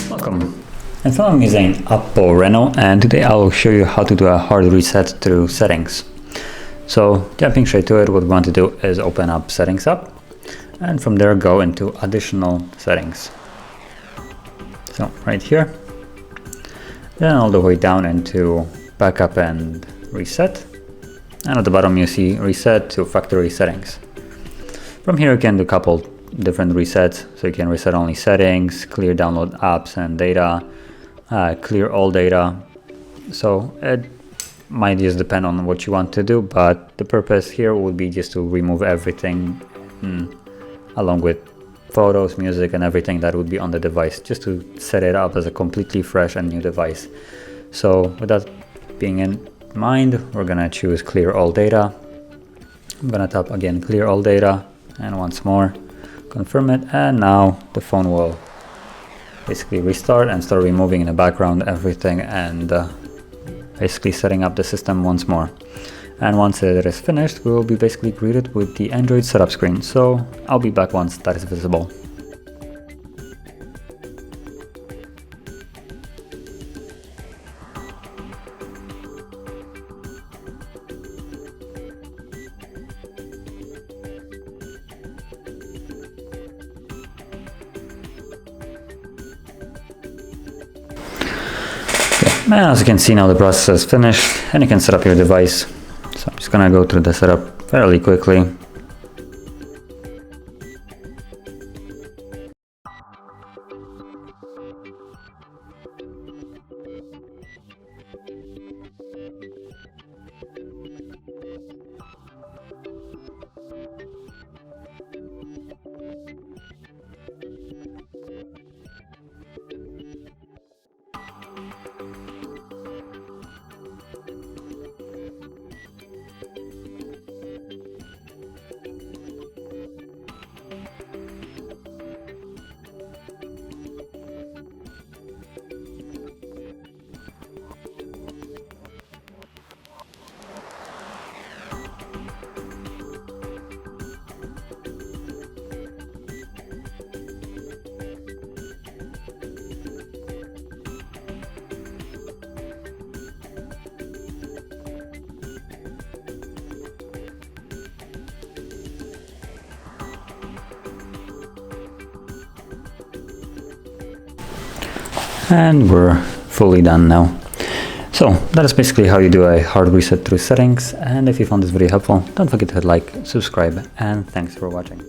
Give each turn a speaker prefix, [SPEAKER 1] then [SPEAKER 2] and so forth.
[SPEAKER 1] Welcome. And so I'm using OPPO Reno, and today I will show you how to do a hard reset through settings. So jumping straight to it, what we want to do is open up Settings app, and from there go into Additional Settings. So right here, then all the way down into Backup and Reset, and at the bottom you see Reset to Factory Settings. From here you can do a couple different resets, so you can reset only settings, clear download apps and data, clear all data. So it might just depend on what you want to do, but the purpose here would be just to remove everything along with photos, music and everything that would be on the device, just to set it up as a completely fresh and new device. So with that being in mind, we're gonna choose clear all data. I'm gonna tap again clear all data, and once more confirm it, and now the phone will basically restart and start removing in the background everything and basically setting up the system once more. And once it is finished, we will be basically greeted with the Android setup screen. So I'll be back once that is visible. And as you can see, now the process is finished and you can set up your device. So I'm just gonna go through the setup fairly quickly. And we're fully done now. So that is basically how you do a hard reset through settings. And if you found this video helpful, don't forget to hit like, subscribe, and thanks for watching.